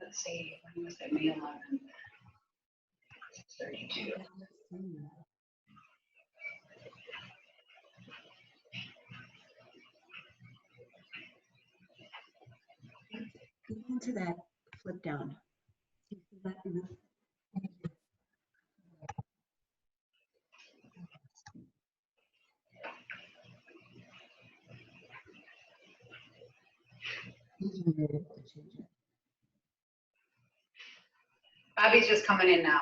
let's see, when was it, May 11th? 6:32. Go into that flip down. Bobby's just coming in now.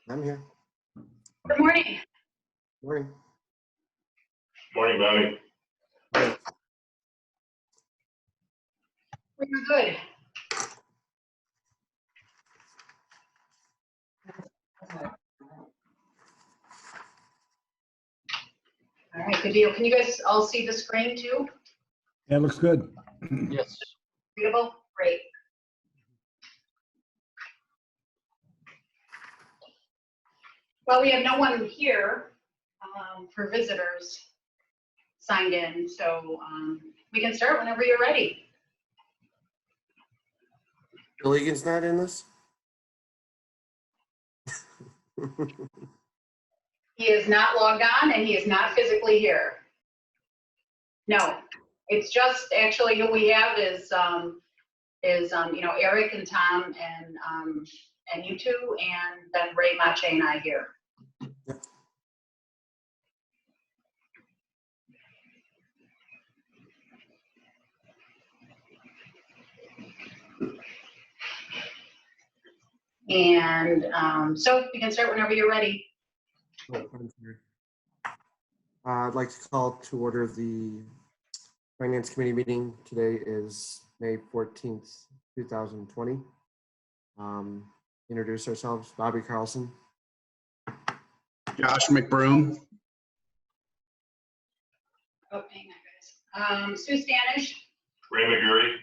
I'm here. Good morning. Morning. Morning, Bobby. We're good. All right, good deal. Can you guys all see the screen too? Yeah, it looks good. Yes. Readable? Great. Well, we have no one here for visitors signed in, so we can start whenever you're ready. Bill Egan's not in this? He is not logged on and he is not physically here. No, it's just actually who we have is you know, Eric and Tom and you two, and then Ray, Mache, and I here. Yep. And so we can start whenever you're ready. Oh, I'm sorry. I'd like to call to order the Finance Committee meeting. Today is May 14th, 2020. Introduce ourselves. Bobby Carlson. Josh McBroom. Oh, hang on, guys. Sue Stanish. Ray McGurry.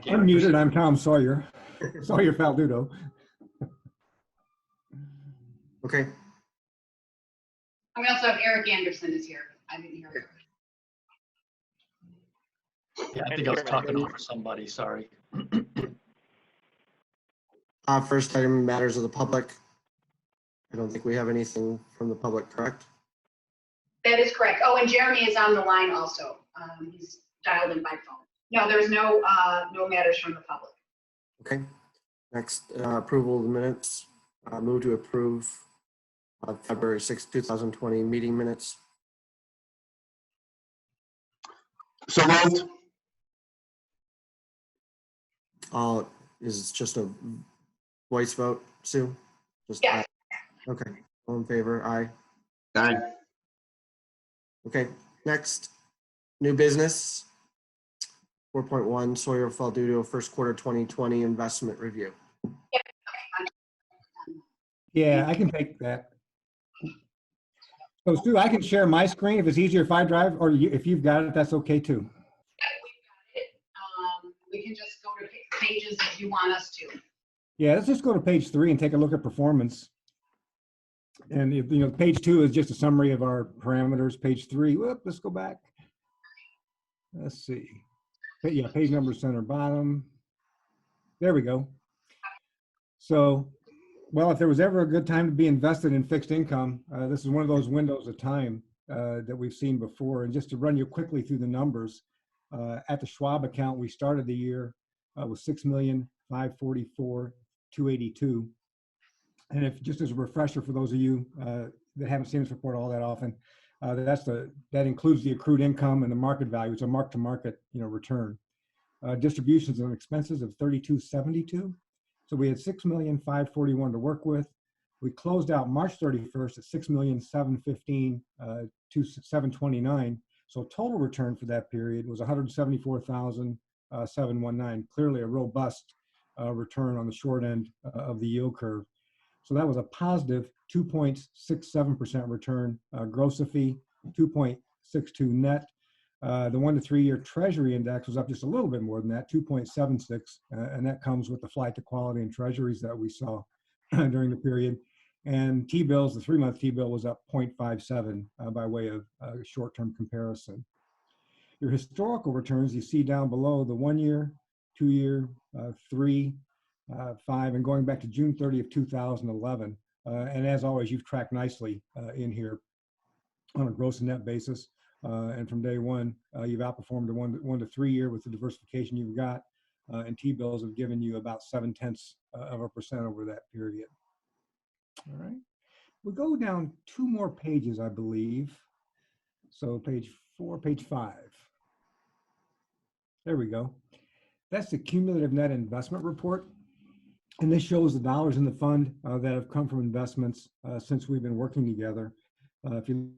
I'm muted. I'm Tom Sawyer. Sawyer Faldudo. Okay. And we also have Eric Anderson is here. I didn't hear her. Yeah, I think I was talking over somebody, sorry. First item, matters of the public. I don't think we have anything from the public, correct? That is correct. Oh, and Jeremy is on the line also. He's dialed in by phone. No, there's no matters from the public. Okay. Next, approval of the minutes. Move to approve February 6, 2020 meeting minutes. So moved. Is it just a voice vote, Sue? Just Yeah. aye. Okay. All in favor? Aye. Aye. Okay. Next, new business. 4.1 Sawyer Faldudo first quarter 2020 investment review. Yeah, I can take that. So Stu, I can share my screen if it's easier if I drive, or if you've got it, that's okay too. Yeah, we've got it. We can just go to pages if you want us to. Yeah, let's just go to page 3 and take a look at performance. And if, you know, page 2 is just a summary of our parameters. Page 3, whoop, let's go back. Let's see. Yeah, page number center bottom. There we go. So, well, if there was ever a good time to be invested in fixed income, this is one of those windows of time that we've seen before. And just to run you quickly through the numbers, at the Schwab account, we started the year with $6,544,282. And if just as a refresher for those of you that haven't seen this report all that often, that includes the accrued income and the market value. It's a mark-to-market, you know, return. Distributions and expenses of $32.72. So we had $6,541,000 to work with. We closed out March 31st at $6,715,729. So total return for that period was $174,719. Clearly a robust return on the short end of the yield curve. So that was a positive 2.67% return, gross of fee, 2.62 net. The 1 to 3 year Treasury index was up just a little bit more than that, 2.76, and that comes with the flight to quality and treasuries that we saw during the period. And T-bills, the 3-month T-bill was up 0.57 by way of short-term comparison. Your historical returns you see down below, the 1-year, 2-year, 3, 5, and going back to June 30th, 2011. And as always, you've tracked nicely in here on a gross and net basis. And from day one, you've outperformed the 1 to 3 year with the diversification you've got. And T-bills have given you about 0.7% over that period. All right. We'll go down 2 more pages, I believe. So page 4, page 5. There we go. That's the cumulative net investment report. And this shows the dollars in the fund that have come from investments since we've been working together. If you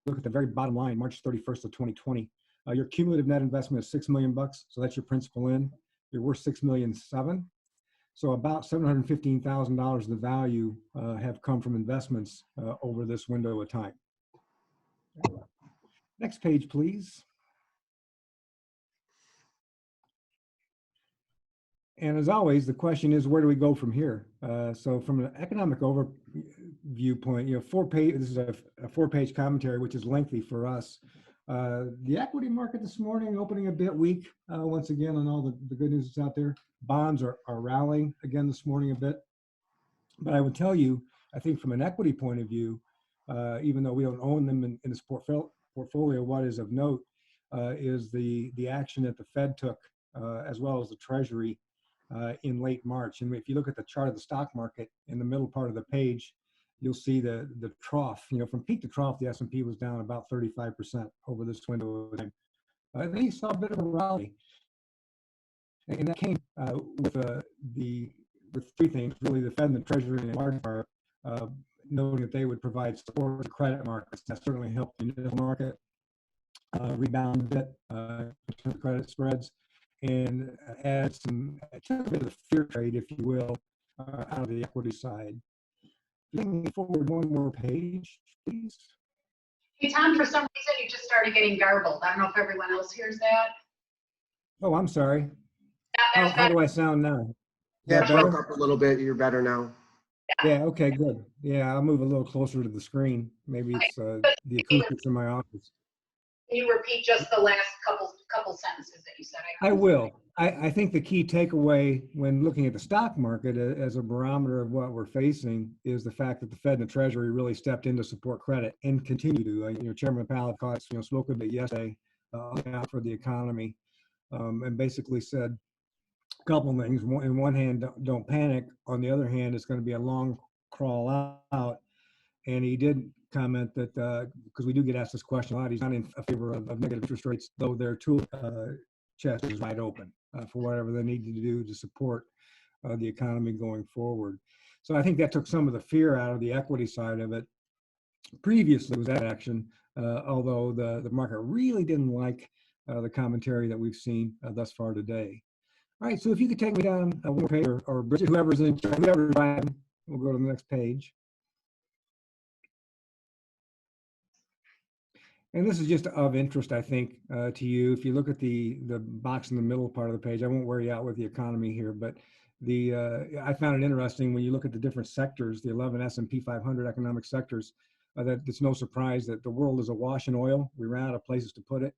look at the very bottom line, March 31st of 2020, your cumulative net investment is $6 million. So that's your principal in. You're worth $6.7 million. So about $715,000 of the value have come from investments over this window of time. Next page, please. And as always, the question is, where do we go from here? So from an economic overview point, you know, this is a 4-page commentary, which is lengthy for us. The equity market this morning opening a bit weak, once again, on all the good news that's out there. Bonds are rallying again this morning a bit. But I would tell you, I think from an equity point of view, even though we don't own them in this portfolio, what is of note is the action that the Fed took, as well as the Treasury, in late March. And if you look at the chart of the stock market in the middle part of the page, you'll see the trough. You know, from peak to trough, the S&P was down about 35% over this window of time. And then you saw a bit of a rally, and that came with 3 things: really, the Fed and the Treasury in large part noting that they would provide support to credit markets. That certainly helped the municipal market rebound a bit in terms of credit spreads, and add took a bit of the fear trade, if you will, out of the equity side. Bring forward 1 more page, please. Hey, Tom, for some reason, you just started getting garbled. I don't know if everyone else hears that. Oh, I'm sorry. Yeah, How do I sound now? Is Yeah, that it broke better? up a little bit. You're better now. Yeah, okay, good. Yeah, I'll move a little closer to the screen. Maybe it's the acoustics in my office. Can you repeat just the last couple sentences that you said? I will. I think the key takeaway when looking at the stock market as a barometer of what we're facing is the fact that the Fed and the Treasury really stepped in to support credit and continue to. You know, Chairman Powell spoke a bit yesterday out for the economy, and basically said a couple of things. In one hand, don't panic. On the other hand, it's going to be a long crawl out. And he did comment that, because we do get asked this question a lot, he's not in favor of negative interest rates, though their tool chest is wide open for whatever they need to do to support the economy going forward. So I think that took some of the fear out of the equity side of it. Previously was that action, although the market really didn't like the commentary that we've seen thus far today. All right, so if you could take me down 1 more page, or Bridget, whoever's driving, we'll go to the next page. And this is just of interest, I think, to you. If you look at the box in the middle part of the page, I won't wear you out with the economy here, but I found it interesting when you look at the different sectors, the 11 S&P 500 economic sectors, that it's no surprise that the world is awash in oil. We ran out of places to put it,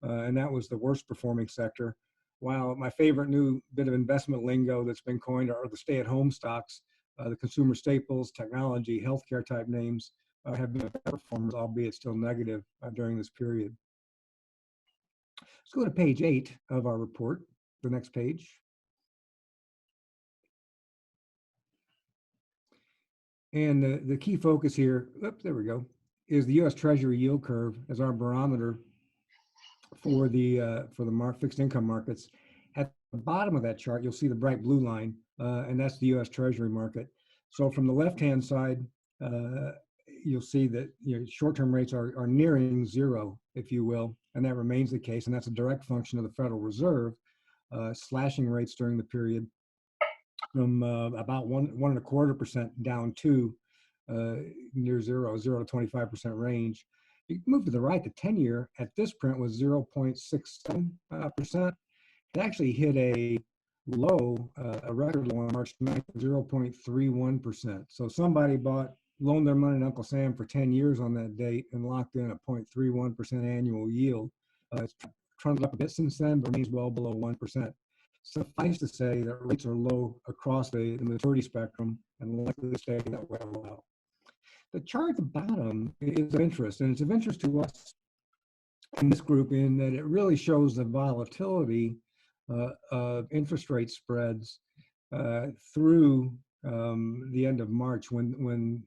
and that was the worst performing sector. While my favorite new bit of investment lingo that's been coined are the stay-at-home stocks, the consumer staples, technology, healthcare type names, have been better performers, albeit still negative during this period. Let's go to page 8 of our report, the next page. And the key focus here, there we go, is the U.S. Treasury yield curve as our barometer for the fixed income markets. At the bottom of that chart, you'll see the bright blue line, and that's the U.S. Treasury market. So from the left-hand side, you'll see that short-term rates are nearing zero, if you will, and that remains the case. And that's a direct function of the Federal Reserve slashing rates during the period from about 1.25% down to near 0 to 25% range. You move to the right, the 10-year at this print was 0.67%. It actually hit low, a record low on March 9th, 0.31%. So somebody loaned their money to Uncle Sam for 10 years on that date and locked in a 0.31% annual yield. It's trundled up a bit since then, but remains well below 1%. Suffice to say that rates are low across the maturity spectrum and likely to stay that way a while. The chart at the bottom is of interest, and it's of interest to us in this group in that it really shows the volatility of interest rate spreads through the end of March when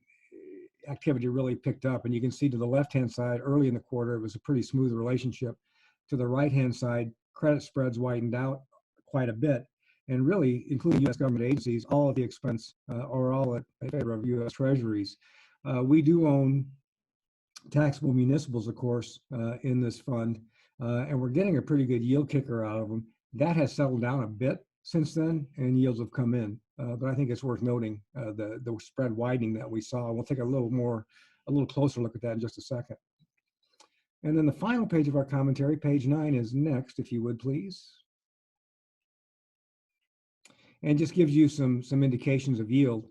activity really picked up. And you can see to the left-hand side, early in the quarter, it was a pretty smooth relationship. To the right-hand side, credit spreads widened out quite a bit. And really, including U.S. government agencies, all at the expense or all in favor of U.S. Treasuries. We do own taxable municipals, of course, in this fund, and we're getting a pretty good yield kicker out of them. That has settled down a bit since then, and yields have come in. But I think it's worth noting the spread widening that we saw. We'll take a little closer look at that in just a second. And then the final page of our commentary, page 9, is next, if you would, please. And just gives you some indications of yield.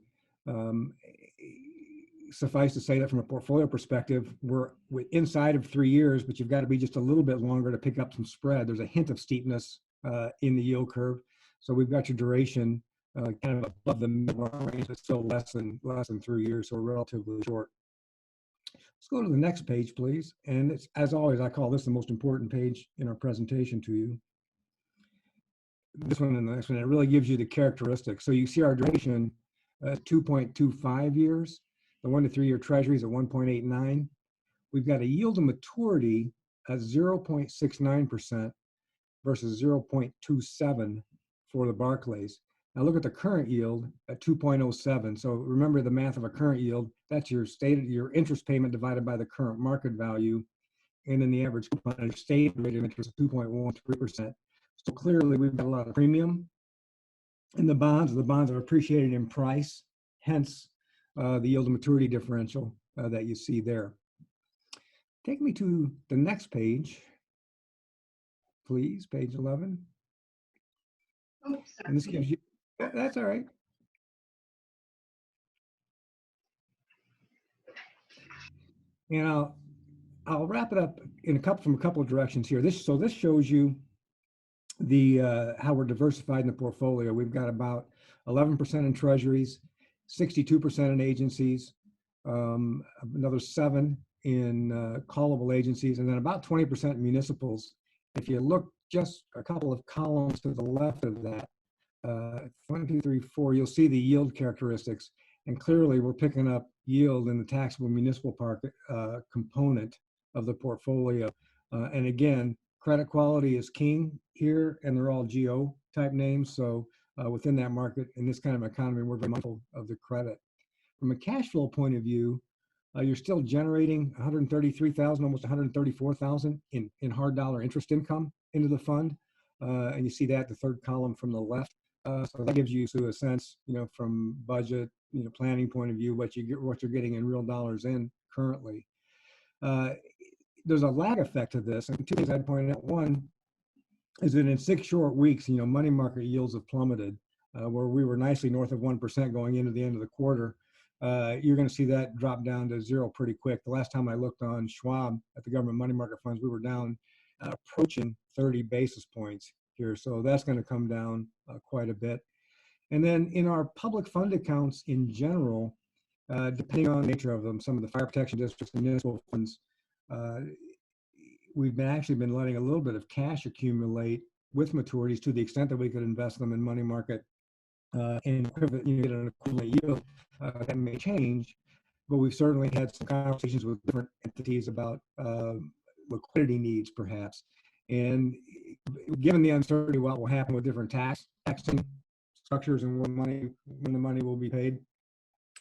Suffice to say that from a portfolio perspective, we're inside of 3 years, but you've got to be just a little bit longer to pick up some spread. There's a hint of steepness in the yield curve. So we've got your duration kind of above the mid-range, but still less than 3 years, so relatively short. Let's go to the next page, please. And it's, as always, I call this the most important page in our presentation to you. This one and the next one, it really gives you the characteristics. So you see our duration 2.25 years. The 1 to 3 year treasuries at 1.89. We've got a yield to maturity at 0.69% versus 0.27 for the Barclays. Now look at the current yield at 2.07. So remember the math of a current yield. That's your interest payment divided by the current market value, and then the average coupon, your stated rate of interest is 2.13%. So clearly we've got a lot of premium in the bonds. The bonds are appreciated in price, hence the yield to maturity differential that you see there. Take me to the next page, please, page 11. Oops, And this gives you, that's all right. And I'll wrap it up from a couple of directions here. This shows you the how we're diversified in the portfolio. We've got about 11% in treasuries, 62% in agencies, another 7% in callable agencies, and then about 20% in municipals. If you look just a couple of columns to the left of that, 1, 2, 3, 4, you'll see the yield characteristics. And clearly we're picking up yield in the taxable municipal component of the portfolio. And again, credit quality is king here, and they're all GO type names. So within that market, in this kind of economy, we're very mindful of the credit. From a cash flow point of view, you're still generating $133,000, almost $134,000 in hard dollar interest income into the fund. And you see that the third column from the left. So that gives you a sense, from budget, planning point of view, what you're getting in real dollars in currently. There's a lag effect to this, and 2 things I'd point out. One is that in 6 short weeks, money market yields have plummeted, where we were nicely north of 1% going into the end of the quarter. You're going to see that drop down to 0 pretty quick. The last time I looked on Schwab at the government money market funds, we were down approaching 30 basis points here. So that's going to come down quite a bit. And then in our public fund accounts in general, depending on the nature of them, some of the fire protection districts and municipal funds, we've actually been letting a little bit of cash accumulate with maturities to the extent that we could invest them in money market and get an equivalent yield. That may change, but we've certainly had some conversations with different entities about liquidity needs, perhaps. And given the uncertainty what will happen with different taxing structures and when the money will be paid.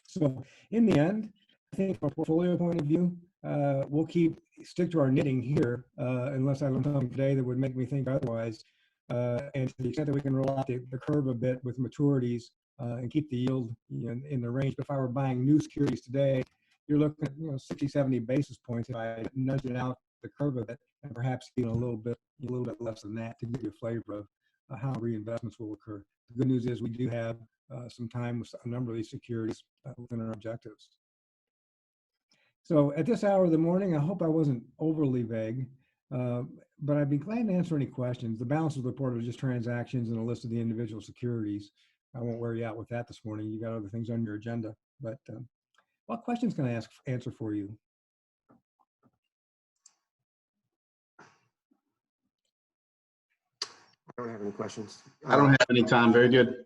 So in the end, I think from a portfolio point of view, we'll stick to our knitting here, unless I learn something today that would make me think otherwise. And to the extent that we can roll out the curve a bit with maturities and keep the yield in the range. But if I were buying new securities today, you're looking at 60, 70 basis points if I nudge it out the curve of it, and perhaps even a little bit less than that to give you a flavor how reinvestments will occur. The good news is we do have some time with a number of these securities within our objectives. So at this hour of the morning, I hope I wasn't overly vague, but I'd be glad to answer any questions. The balance of the report are just transactions and a list of the individual securities. I won't wear you out with that this morning. You got other things on your agenda, but what questions can I answer for you? I don't have any questions. I don't have any, Tom. Very good.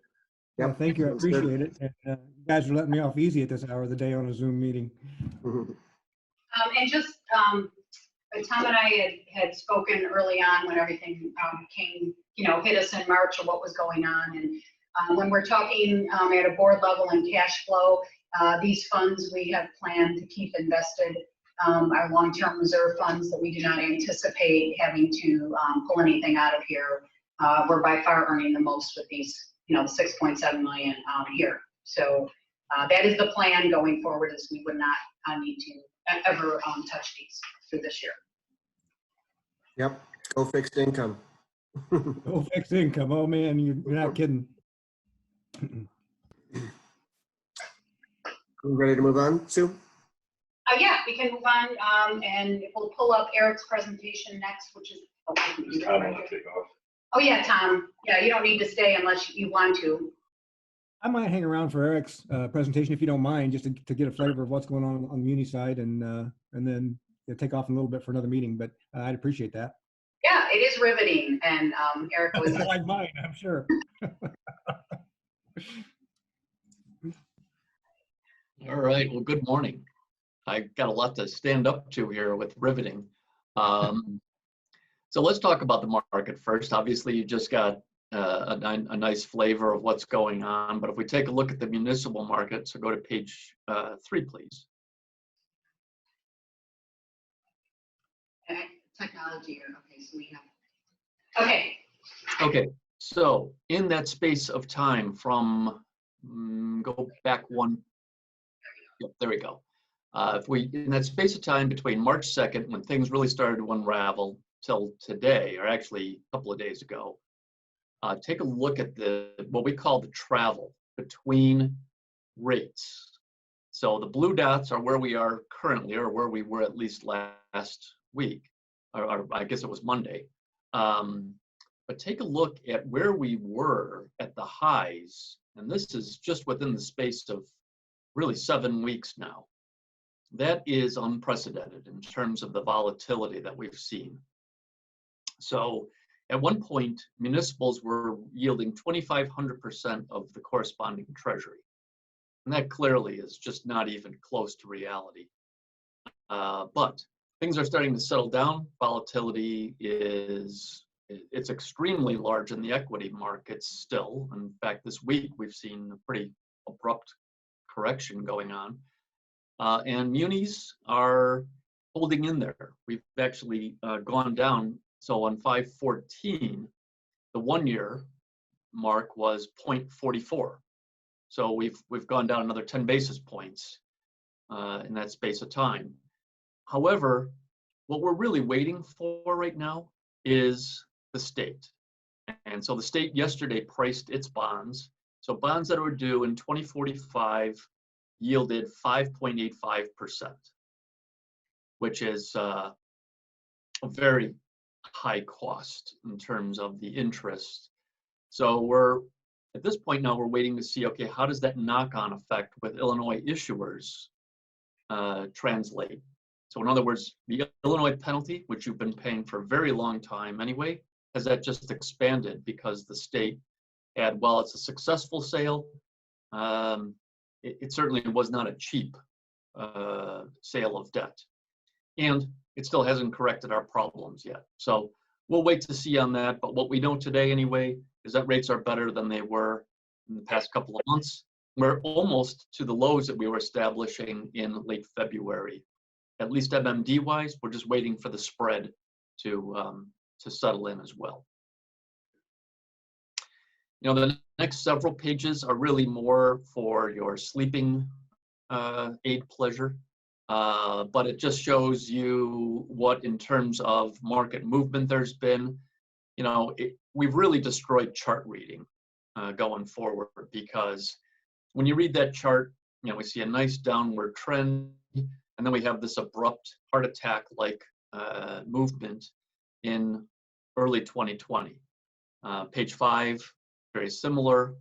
Yeah, Yep, thank you. I sounds good. appreciate it. And, you guys are letting me off easy at this hour of the day on a Zoom meeting. Mhm. And just, Tom and I had spoken early on when everything came, hit us in March of what was going on. And when we're talking at a board level and cash flow, these funds we have planned to keep invested, our long-term reserve funds that we do not anticipate having to pull anything out of here. We're by far earning the most with these, the 6.7 million here. So that is the plan going forward, is we would not need to ever touch these through this year. Yep, go fixed income. Oh, fixed income. Oh man, you're not kidding. Ready to move on, Sue? Yeah, we can move on, and we'll pull up Eric's presentation next, which is, I can do that Tom, right want here. to take off? Oh yeah, Tom. Yeah, you don't need to stay unless you want to. I might hang around for Eric's presentation if you don't mind, just to get a flavor of what's going on the Muni side, and then take off in a little bit for another meeting. But I'd appreciate that. Yeah, it is riveting, and Eric was. Like mine, I'm sure. All right, well, good morning. I got a lot to stand up to here with riveting. So let's talk about the market first. Obviously, you just got a nice flavor of what's going on, but if we take a look at the municipal market, so go to page 3, please. Okay, technology here. Okay, so we have. Okay. Okay, so in that space of time from, go back one, yep, there we go. If we, in that space of time between March 2nd, when things really started to unravel, till today, or actually a couple of days ago, take a look at what we call the travel between rates. So the blue dots are where we are currently, or where we were at least last week, or I guess it was Monday. But take a look at where we were at the highs, and this is just within the space of really 7 weeks now. That is unprecedented in terms of the volatility that we've seen. So at one point, municipals were yielding 2,500% of the corresponding Treasury. And that clearly is just not even close to reality. But things are starting to settle down. Volatility it's extremely large in the equity markets still. In fact, this week we've seen a pretty abrupt correction going on. And munis are holding in there. We've actually gone down. So on 5/14, the 1-year mark was 0.44. So we've gone down another 10 basis points in that space of time. However, what we're really waiting for right now is the state. And so the state yesterday priced its bonds. So bonds that were due in 2045 yielded 5.85%, which is a very high cost in terms of the interest. So we're at this point now, we're waiting to see, okay, how does that knock-on effect with Illinois issuers translate? So in other words, the Illinois penalty, which you've been paying for a very long time anyway, has that just expanded because the state had, while it's a successful sale, it certainly was not a cheap sale of debt. And it still hasn't corrected our problems yet. So we'll wait to see on that. But what we know today anyway is that rates are better than they were in the past couple of months. We're almost to the lows that we were establishing in late February. At least MMD wise, we're just waiting for the spread to settle in as well. You know, the next several pages are really more for your sleeping aid pleasure. But it just shows you what, in terms of market movement, there's been. we've really destroyed chart reading going forward, because when you read that chart, we see a nice downward trend, and then we have this abrupt heart attack-like movement in early 2020. Page 5, very similar.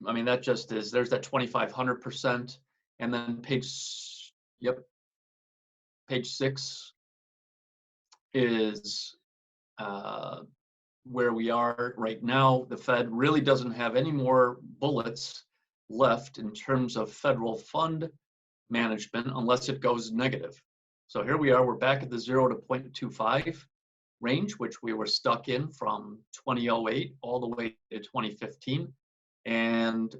I mean, that just is, there's that 2,500%. And then page 6 is where we are right now. The Fed really doesn't have any more bullets left in terms of federal fund management unless it goes negative. So here we are, we're back at the 0 to 0.25 range, which we were stuck in from 2008 all the way to 2015. And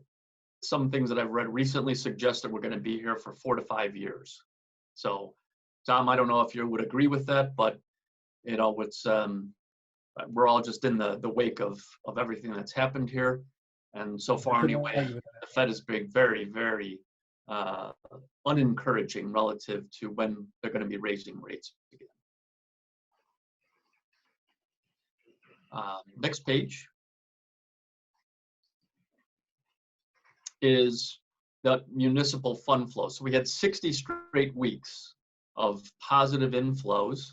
some things that I've read recently suggest that we're going to be here for 4 to 5 years. So, Tom, I don't know if you would agree with that, but it's we're all just in the wake of everything that's happened here. And so far, anyway, the Fed is being very, very unencouraging relative to when they're going to be raising rates again. Next page is the municipal fund flow. So we had 60 straight weeks of positive inflows.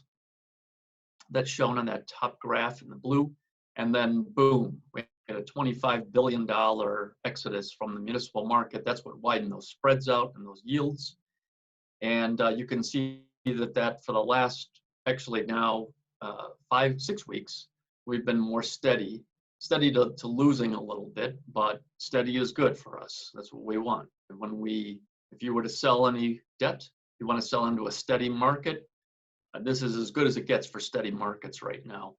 That's shown on that top graph in the blue. And then boom, we had a $25 billion exodus from the municipal market. That's what widened those spreads out and those yields. And you can see that for the last, actually now 5-6 weeks, we've been more steady to losing a little bit, but steady is good for us. That's what we want. And if you were to sell any debt, you want to sell into a steady market, this is as good as it gets for steady markets right now.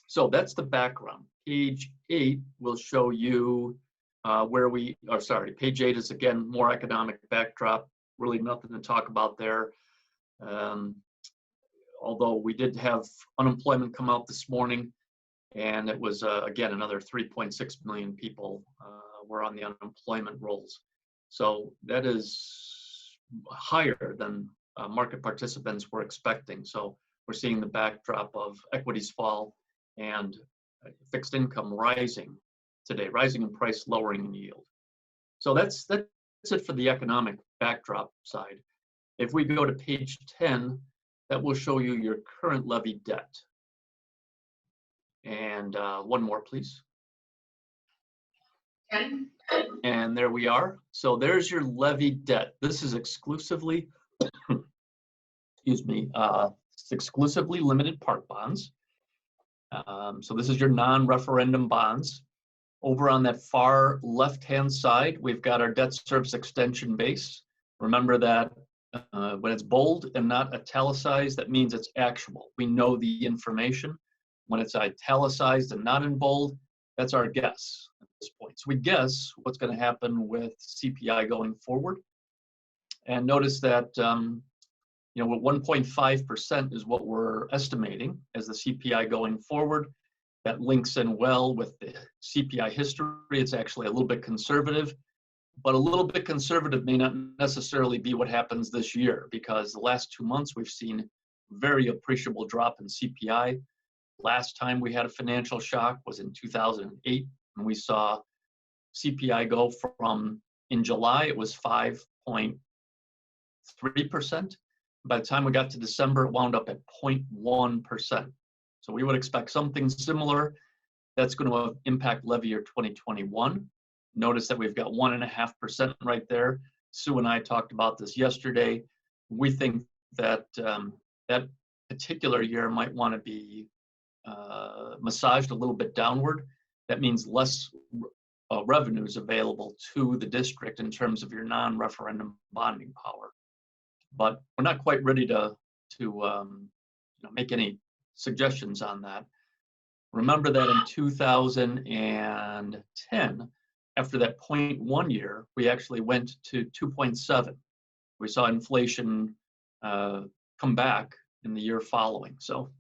So that's the background. Page 8 will show you page 8 is again more economic backdrop, really nothing to talk about there. Although we did have unemployment come out this morning, and it was, again, another 3.6 million people were on the unemployment rolls. So that is higher than market participants were expecting. So we're seeing the backdrop of equities fall and fixed income rising today, rising in price, lowering in yield. So that's it for the economic backdrop side. If we go to page 10, that will show you your current levy debt. And one more, please. 10. And there we are. So there's your levy debt. This is exclusively, excuse me, it's exclusively limited part bonds. So this is your non-referendum bonds. Over on that far left-hand side, we've got our debt service extension base. Remember that when it's bold and not italicized, that means it's actual. We know the information. When it's italicized and not in bold, that's our guess at this point. So we guess what's going to happen with CPI going forward. And notice that, what 1.5% is what we're estimating as the CPI going forward. That links in well with the CPI history. It's actually a little bit conservative, but a little bit conservative may not necessarily be what happens this year, because the last 2 months we've seen very appreciable drop in CPI. Last time we had a financial shock was in 2008, and we saw CPI go from, in July, it was 5.3%. By the time we got to December, it wound up at 0.1%. So we would expect something similar. That's going to impact levy year 2021. Notice that we've got 1.5% right there. Sue and I talked about this yesterday. We think that that particular year might want to be massaged a little bit downward. That means less revenues available to the district in terms of your non-referendum bonding power. But we're not quite ready to make any suggestions on that. Remember that in 2010, after that 0.1 year, we actually went to 2.7. We saw inflation come back in the year following. So,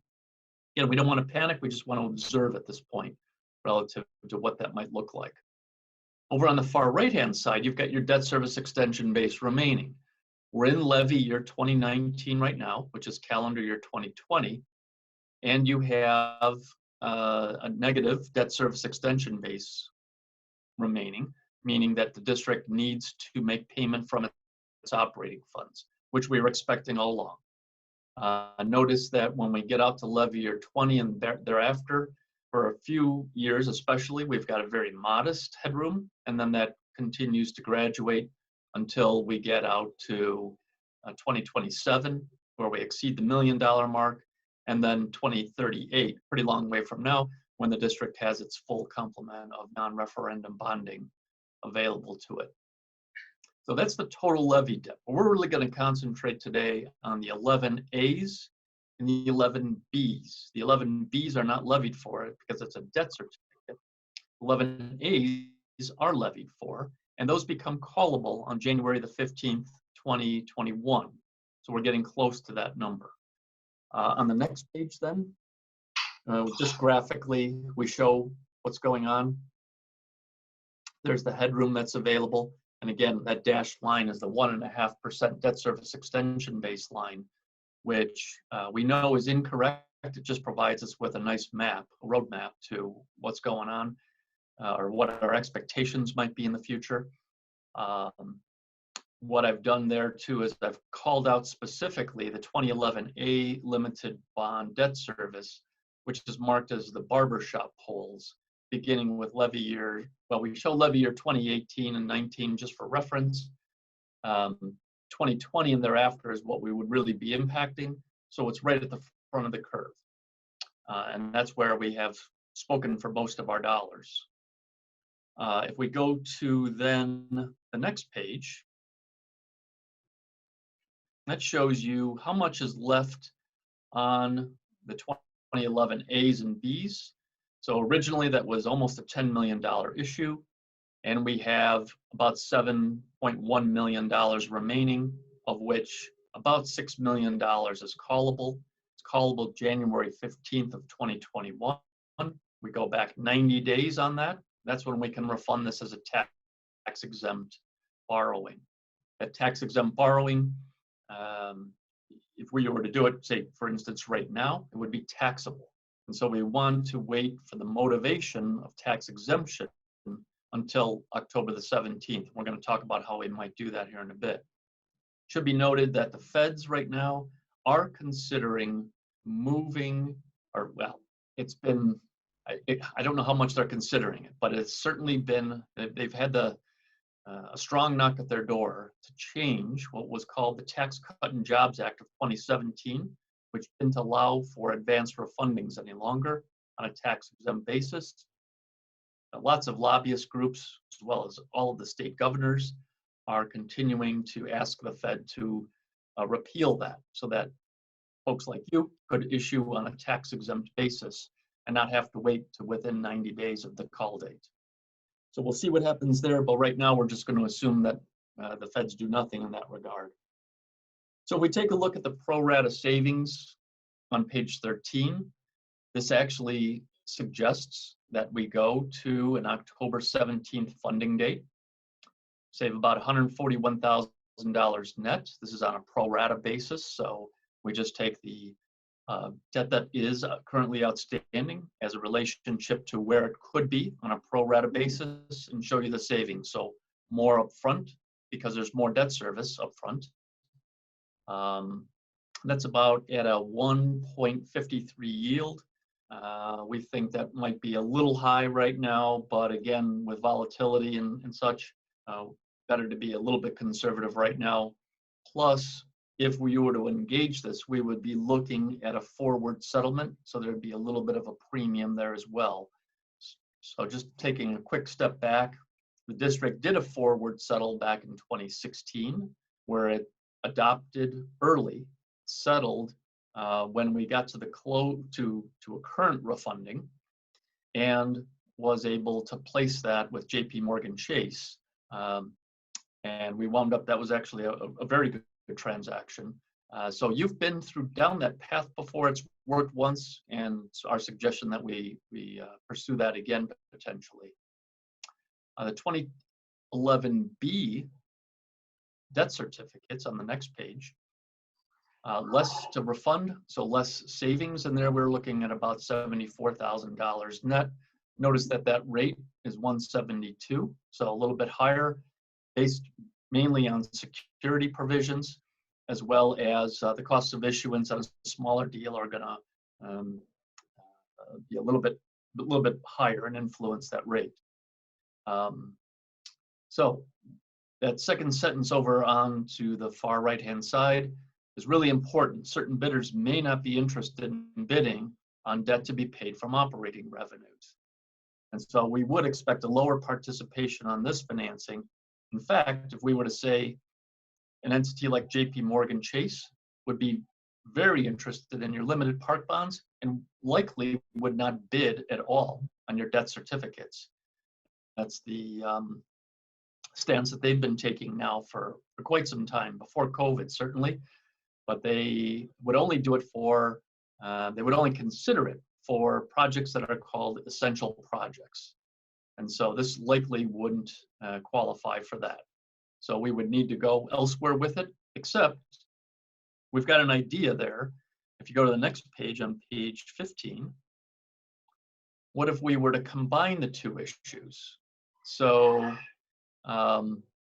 we don't want to panic. We just want to observe at this point relative to what that might look like. Over on the far right-hand side, you've got your debt service extension base remaining. We're in levy year 2019 right now, which is calendar year 2020, and you have a negative debt service extension base remaining, meaning that the district needs to make payment from its operating funds, which we were expecting all along. Notice that when we get out to levy year 20 and thereafter, for a few years especially, we've got a very modest headroom, and then that continues to graduate until we get out to 2027, where we exceed the $1 million mark, and then 2038, pretty long way from now, when the district has its full complement of non-referendum bonding available to it. So that's the total levy debt. But we're really going to concentrate today on the 11As and the 11Bs. The 11Bs are not levied for it because it's a debt certificate. 11As are levied for, and those become callable on January the 15th, 2021. So we're getting close to that number. On the next page then, just graphically, we show what's going on. There's the headroom that's available. And again, that dashed line is the 1.5% debt service extension baseline, which we know is incorrect. It just provides us with a nice map, a roadmap to what's going on or what our expectations might be in the future. What I've done there too is I've called out specifically the 2011A limited bond debt service, which is marked as the barbershop polls, beginning with levy year, well, we show levy year 2018 and 19 just for reference. 2020 and thereafter is what we would really be impacting. So it's right at the front of the curve. And that's where we have spoken for most of our dollars. If we go to then the next page, that shows you how much is left on the 2011 A's and B's. So originally that was almost a $10 million issue, and we have about $7.1 million remaining, of which about $6 million is callable. It's callable January 15th of 2021. We go back 90 days on that. That's when we can refund this as a tax-exempt borrowing. That tax-exempt borrowing, if we were to do it, say, for instance, right now, it would be taxable. And so we want to wait for the motivation of tax exemption until October the 17th. We're going to talk about how we might do that here in a bit. Should be noted that the feds right now are considering moving, or well, it's been, I don't know how much they're considering it, but it's certainly been, they've had a strong knock at their door to change what was called the Tax Cut and Jobs Act of 2017, which didn't allow for advanced refundings any longer on a tax-exempt basis. Lots of lobbyist groups, as well as all of the state governors, are continuing to ask the Fed to repeal that so that folks like you could issue on a tax-exempt basis and not have to wait to within 90 days of the call date. So we'll see what happens there, but right now we're just going to assume that the feds do nothing in that regard. So if we take a look at the pro rata savings on page 13, this actually suggests that we go to an October 17th funding date, save about $141,000 net. This is on a pro rata basis, so we just take the debt that is currently outstanding as a relationship to where it could be on a pro rata basis and show you the savings. So more upfront because there's more debt service upfront. That's about at a 1.53 yield. We think that might be a little high right now, but again, with volatility and such, better to be a little bit conservative right now. Plus, if we were to engage this, we would be looking at a forward settlement, so there'd be a little bit of a premium there as well. So just taking a quick step back, the district did a forward settle back in 2016, where it adopted early, settled when we got to the close to a current refunding, and was able to place that with JP Morgan Chase. And we wound up, that was actually a very good transaction. So you've been down that path before. It's worked once, and it's our suggestion that we pursue that again potentially. The 2011B debt certificates on the next page. Less to refund, so less savings, and there we're looking at about $74,000 net. Notice that that rate is 172, so a little bit higher, based mainly on security provisions, as well as the cost of issuance on a smaller deal are gonna be a little bit higher and influence that rate. So that second sentence over on to the far right-hand side is really important. Certain bidders may not be interested in bidding on debt to be paid from operating revenues. And so we would expect a lower participation on this financing. In fact, if we were to say an entity like JP Morgan Chase would be very interested in your limited park bonds and likely would not bid at all on your debt certificates. That's the stance that they've been taking now for quite some time, before COVID certainly, but they would only do it for, they would only consider it for projects that are called essential projects. And so this likely wouldn't qualify for that. So we would need to go elsewhere with it, except we've got an idea there. If you go to the next page, on page 15, what if we were to combine the two issues? So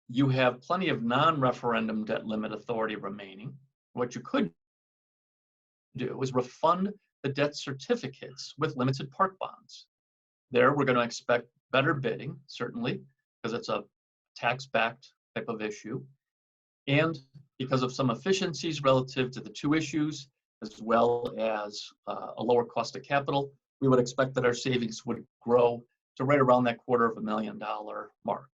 you have plenty of non-referendum debt limit authority remaining. What you could do is refund the debt certificates with limited park bonds. There, we're going to expect better bidding, certainly, because it's a tax-backed type of issue, and because of some efficiencies relative to the two issues, as well as a lower cost of capital, we would expect that our savings would grow to right around that $250,000 mark.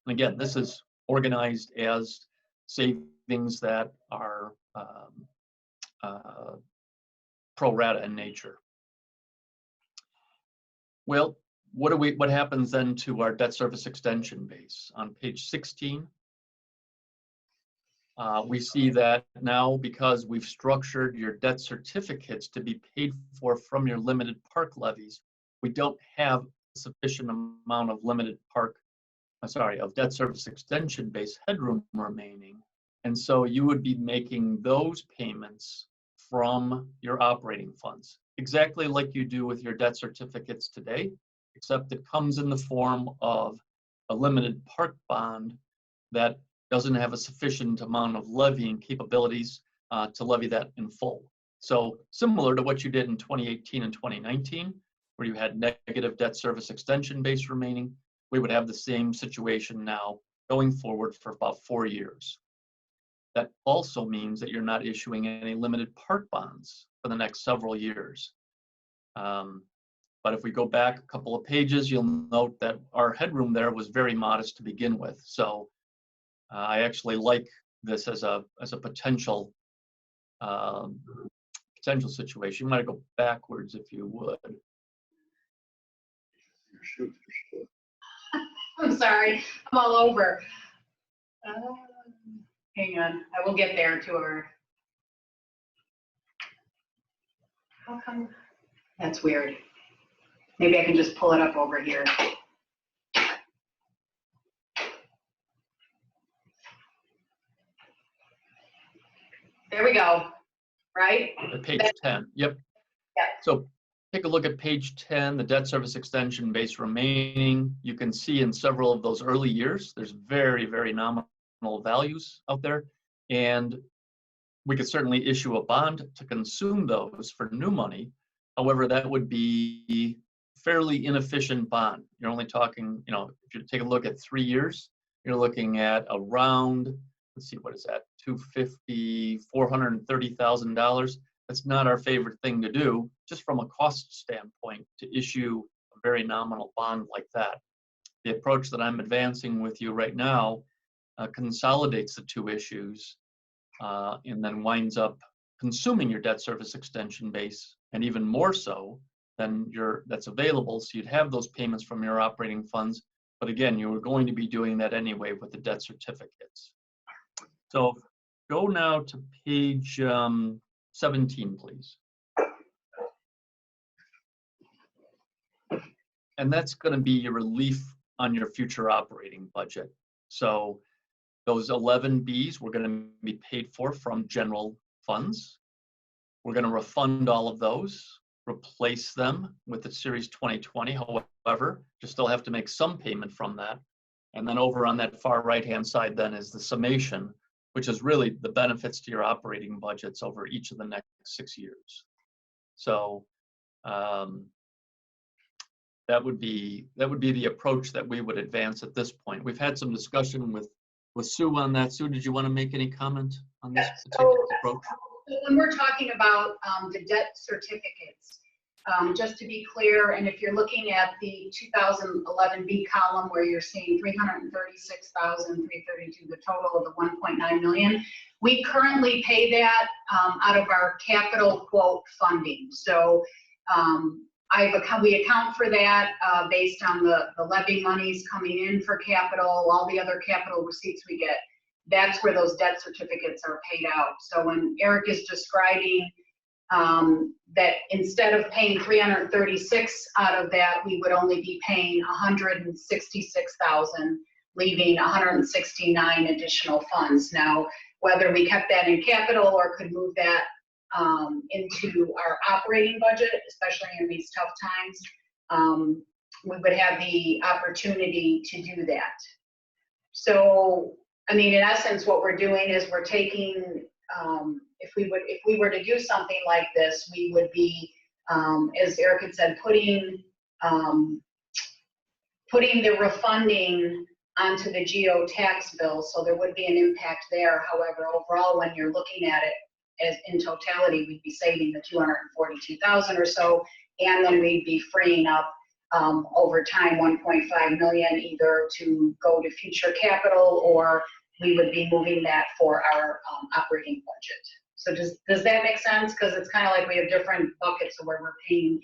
And again, this is organized as savings that are pro rata in nature. Well, what happens then to our debt service extension base? On page 16, we see that now, because we've structured your debt certificates to be paid for from your limited park levies, we don't have a sufficient amount of of debt service extension base headroom remaining. And so you would be making those payments from your operating funds, exactly like you do with your debt certificates today, except it comes in the form of a limited park bond that doesn't have a sufficient amount of levying capabilities to levy that in full. So similar to what you did in 2018 and 2019, where you had negative debt service extension base remaining, we would have the same situation now going forward for about 4 years. That also means that you're not issuing any limited park bonds for the next several years. But if we go back a couple of pages, you'll note that our headroom there was very modest to begin with. So I actually like this as a potential situation. You might go backwards if you would. I'm sorry, I'm all over. Hang on, I will get there to our. How come? That's weird. Maybe I can just pull it up over here. There we go, right? Page 10, yep. Yeah. So take a look at page 10, the debt service extension base remaining. You can see in several of those early years, there's very, very nominal values out there. And we could certainly issue a bond to consume those for new money. However, that would be fairly inefficient bond. You're only talking, if you take a look at 3 years, you're looking at around, let's see, what is that? $250,000, $430,000. That's not our favorite thing to do, just from a cost standpoint, to issue a very nominal bond like that. The approach that I'm advancing with you right now consolidates the two issues and then winds up consuming your debt service extension base, and even more so than that's available. So you'd have those payments from your operating funds, but again, you were going to be doing that anyway with the debt certificates. So go now to page 17, please. And that's going to be your relief on your future operating budget. So those 11 Bs were going to be paid for from general funds. We're going to refund all of those, replace them with the Series 2020. However, you still have to make some payment from that. And then over on that far right-hand side then is the summation, which is really the benefits to your operating budgets over each of the next 6 years. So that would be the approach that we would advance at this point. We've had some discussion with Sue on that. Sue, did you want to make any comment on this particular approach? When we're talking about the debt certificates, just to be clear, and if you're looking at the 2011 B column where you're seeing 336,332, the total of the 1.9 million, we currently pay that out of our capital quote funding. So we account for that based on the levy monies coming in for capital, all the other capital receipts we get. That's where those debt certificates are paid out. So when Eric is describing that instead of paying 336 out of that, we would only be paying 166,000, leaving 169 additional funds. Now, whether we kept that in capital or could move that into our operating budget, especially in these tough times, we would have the opportunity to do that. So, I mean, in essence, what we're doing is we're taking, if we were to do something like this, we would be, as Eric had said, putting the refunding onto the GO tax bill, so there would be an impact there. However, overall, when you're looking at it as in totality, we'd be saving the 242,000 or so, and then we'd be freeing up over time 1.5 million either to go to future capital, or we would be moving that for our operating budget. So does that make sense? Because it's kind of like we have different buckets of where we're paying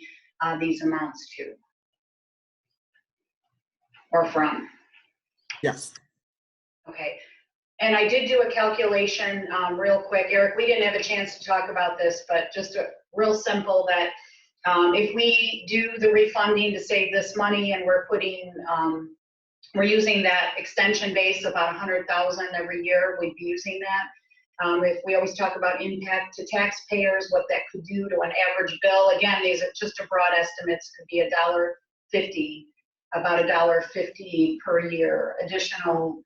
these amounts to or from. Yes. Okay. And I did do a calculation real quick. Eric, we didn't have a chance to talk about this, but just real simple that if we do the refunding to save this money and we're using that extension base about 100,000 every year, we'd be using that. If we always talk about impact to taxpayers, what that could do to an average bill, again, these are just a broad estimates, could be $1.50, about $1.50 per year additional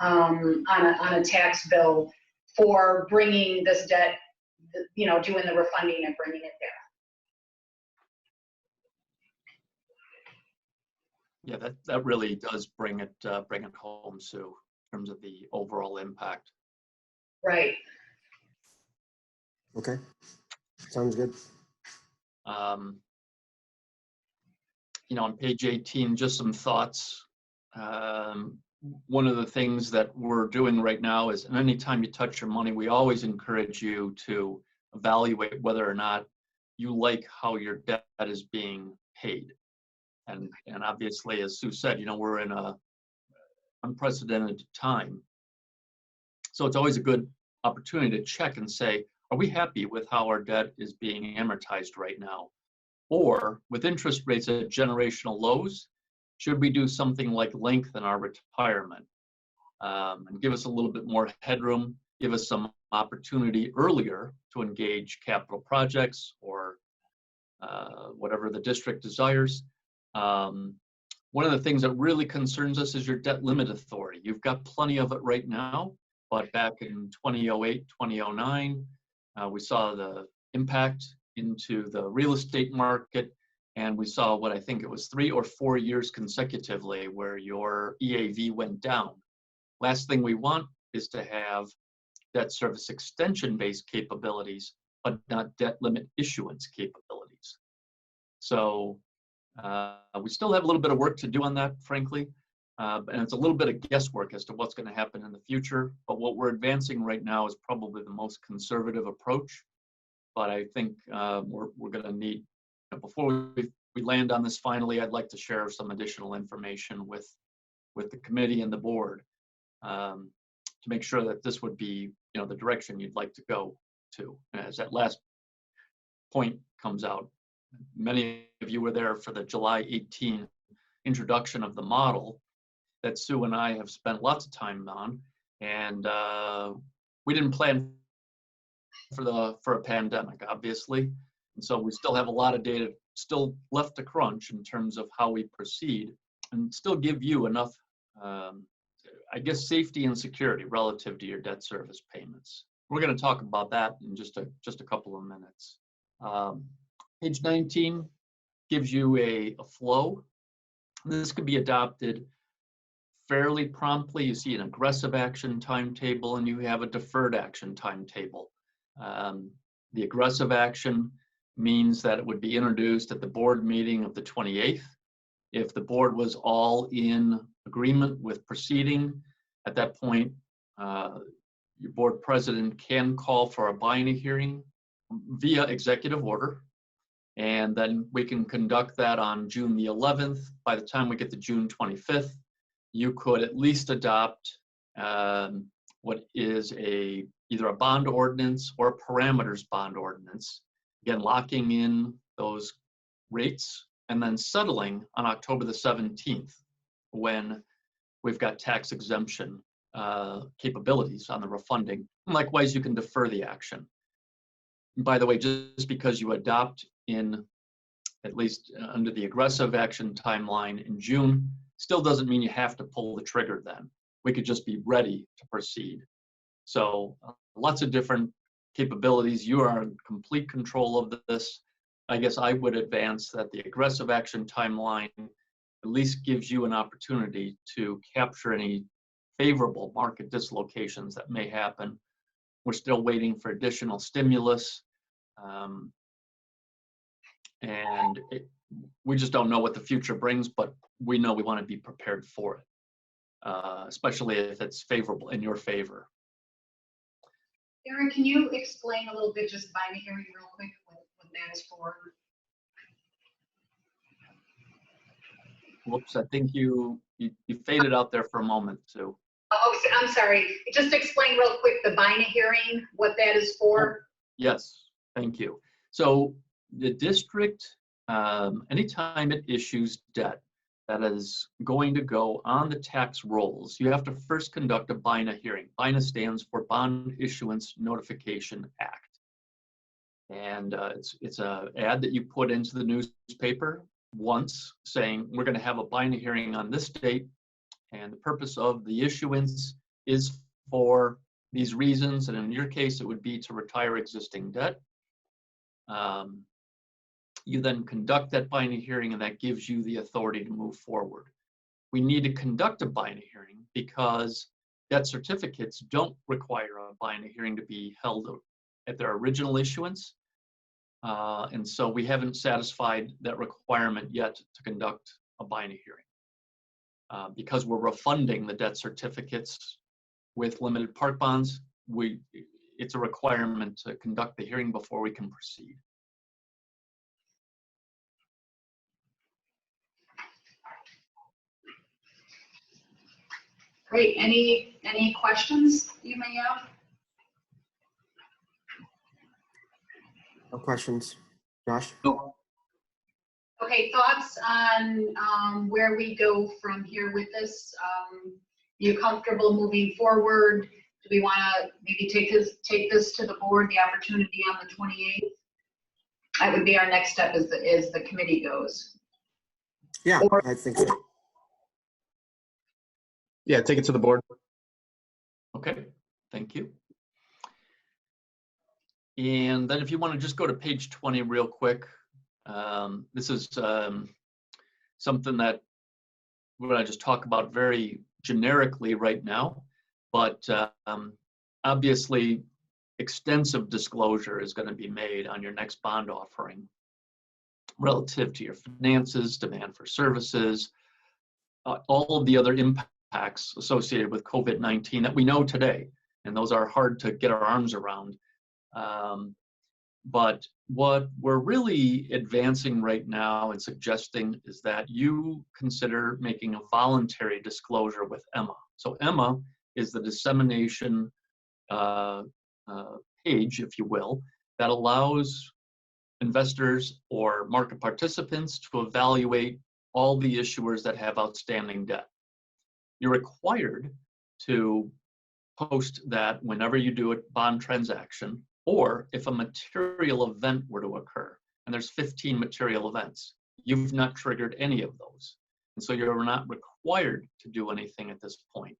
on a tax bill for bringing this debt, doing the refunding and bringing it there. Yeah, that really does bring it home, Sue, in terms of the overall impact. Right. Okay. Sounds good. On page 18, just some thoughts. One of the things that we're doing right now is, and anytime you touch your money, we always encourage you to evaluate whether or not you like how your debt is being paid. And obviously, as Sue said, we're in a unprecedented time. So it's always a good opportunity to check and say, are we happy with how our debt is being amortized right now? Or with interest rates at generational lows, should we do something like lengthen our retirement and give us a little bit more headroom, give us some opportunity earlier to engage capital projects or whatever the district desires? One of the things that really concerns us is your debt limit authority. You've got plenty of it right now, but back in 2008, 2009, we saw the impact into the real estate market, and we saw what I think it was 3 or 4 years consecutively where your EAV went down. Last thing we want is to have debt service extension-based capabilities, but not debt limit issuance capabilities. So we still have a little bit of work to do on that, frankly, and it's a little bit of guesswork as to what's going to happen in the future. But what we're advancing right now is probably the most conservative approach. But I think we're going to need, before we land on this finally, I'd like to share some additional information with the committee and the board to make sure that this would be the direction you'd like to go to. As that last point comes out, many of you were there for the July 18 introduction of the model that Sue and I have spent lots of time on. And we didn't plan for a pandemic, obviously. And so we still have a lot of data still left to crunch in terms of how we proceed and still give you enough, I guess, safety and security relative to your debt service payments. We're going to talk about that in just a couple of minutes. Page 19 gives you a flow. This could be adopted fairly promptly. You see an aggressive action timetable and you have a deferred action timetable. The aggressive action means that it would be introduced at the board meeting of the 28th. If the board was all in agreement with proceeding, at that point, your board president can call for a buying hearing via executive order. And then we can conduct that on June the 11th. By the time we get to June 25th, you could at least adopt what is either a bond ordinance or a parameters bond ordinance. Again, locking in those rates and then settling on October the 17th when we've got tax exemption capabilities on the refunding. And likewise, you can defer the action. And by the way, just because you adopt in, at least under the aggressive action timeline in June, still doesn't mean you have to pull the trigger then. We could just be ready to proceed. So lots of different capabilities. You are in complete control of this. I guess I would advance that the aggressive action timeline at least gives you an opportunity to capture any favorable market dislocations that may happen. We're still waiting for additional stimulus. We just don't know what the future brings, but we know we want to be prepared for it, especially if it's favorable in your favor. Aaron, can you explain a little bit, just buying a hearing real quick, what that is for? Whoops, I think you faded out there for a moment too. Oh, I'm sorry. Just explain real quick the buying a hearing, what that is for. Yes, thank you. So the district, anytime it issues debt that is going to go on the tax rolls, you have to first conduct a BINA hearing. BINA stands for Bond Issuance Notification Act. And it's an ad that you put into the newspaper once saying, we're going to have a BINA hearing on this date, and the purpose of the issuance is for these reasons, and in your case, it would be to retire existing debt. You then conduct that BINA hearing, and that gives you the authority to move forward. We need to conduct a BINA hearing because debt certificates don't require a BINA hearing to be held at their original issuance. And so we haven't satisfied that requirement yet to conduct a BINA hearing. Because we're refunding the debt certificates with limited part bonds, it's a requirement to conduct the hearing before we can proceed. Great. Any questions you may have? No questions. Josh? No. Okay, thoughts on where we go from here with this? You comfortable moving forward? Do we want to maybe take this to the board, the opportunity on the 28th? That would be our next step as the committee goes. Yeah, I think so. Yeah, take it to the board. Okay, thank you. And then if you want to just go to page 20 real quick, this is something that we're going to just talk about very generically right now, but obviously extensive disclosure is going to be made on your next bond offering relative to your finances, demand for services, all of the other impacts associated with COVID-19 that we know today, and those are hard to get our arms around. But what we're really advancing right now and suggesting is that you consider making a voluntary disclosure with EMA. So EMA is the dissemination page, if you will, that allows investors or market participants to evaluate all the issuers that have outstanding debt. You're required to post that whenever you do a bond transaction, or if a material event were to occur, and there's 15 material events, you've not triggered any of those. And so you're not required to do anything at this point.